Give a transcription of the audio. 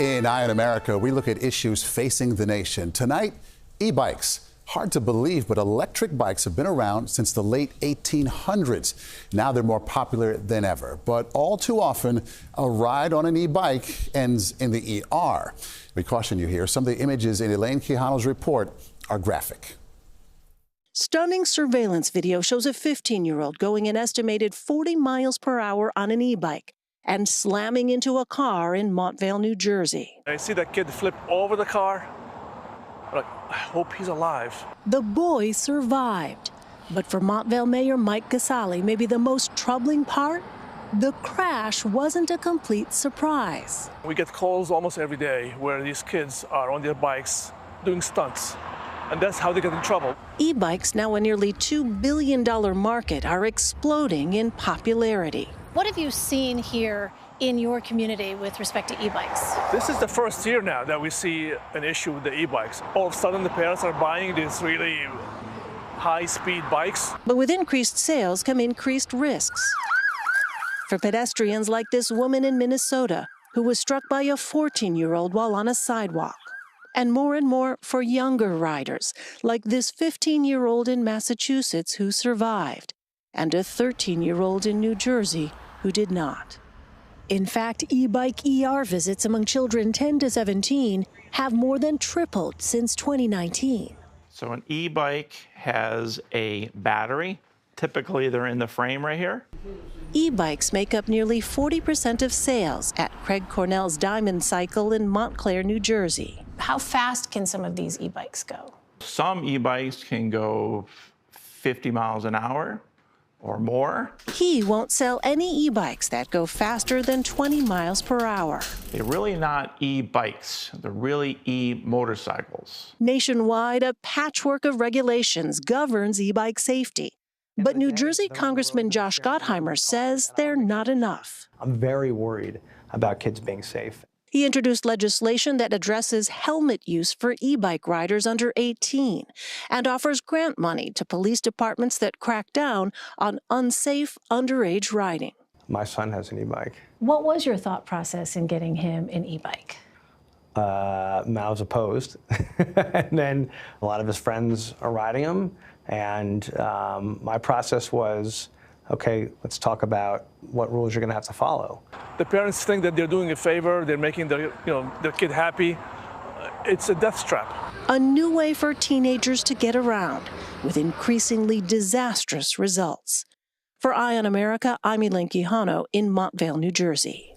In Eye on America, we look at issues facing the nation. Tonight, e-bikes. Hard to believe, but electric bikes have been around since the late 1800s. Now they're more popular than ever. But all too often, a ride on an e-bike ends in the ER. We caution you here. Some of the images in Elaine Quijano's report are graphic. Stunning surveillance video shows a 15-year-old going an estimated 40 miles per hour on an e-bike and slamming into a car in Montvale, New Jersey. I see that kid flip over the car. I hope he's alive. The boy survived. But for Montvale Mayor Mike Casale, maybe the most troubling part? The crash wasn't a complete surprise. We get calls almost every day where these kids are on their bikes doing stunts. And that's how they get in trouble. E-bikes, now a nearly $2 billion market, are exploding in popularity. What have you seen here in your community with respect to e-bikes? This is the first year now that we see an issue with the e-bikes. All of a sudden, the parents are buying these really high-speed bikes. But with increased sales come increased risks. For pedestrians like this woman in Minnesota who was struck by a 14-year-old while on a sidewalk. And more for younger riders, like this 15-year-old in Massachusetts who survived, and a 13-year-old in New Jersey who did not. In fact, e-bike ER visits among children 10 to 17 have more than tripled since 2019. So an e-bike has a battery. Typically, they're in the frame right here. E-bikes make up nearly 40% of sales at Craig Cornell's Diamond Cycle in Montclair, New Jersey. How fast can some of these e-bikes go? Some e-bikes can go 50 miles an hour or more. He won't sell any e-bikes that go faster than 20 miles per hour. They're really not e-bikes. They're really e-motorcycles. Nationwide, a patchwork of regulations governs e-bike safety. But New Jersey Congressman Josh Gottheimer says they're not enough. I'm very worried about kids being safe. He introduced legislation that addresses helmet use for e-bike riders under 18 and offers grant money to police departments that crack down on unsafe underage riding. My son has an e-bike. What was your thought process in getting him an e-bike? Mouths opposed. And then a lot of his friends are riding them. And my process was, okay, let's talk about what rules you're going to have to follow. The parents think that they're doing a favor, they're making their kid happy. It's a death trap. A new way for teenagers to get around with increasingly disastrous results. For Eye on America, I'm Elaine Quijano in Montvale, New Jersey.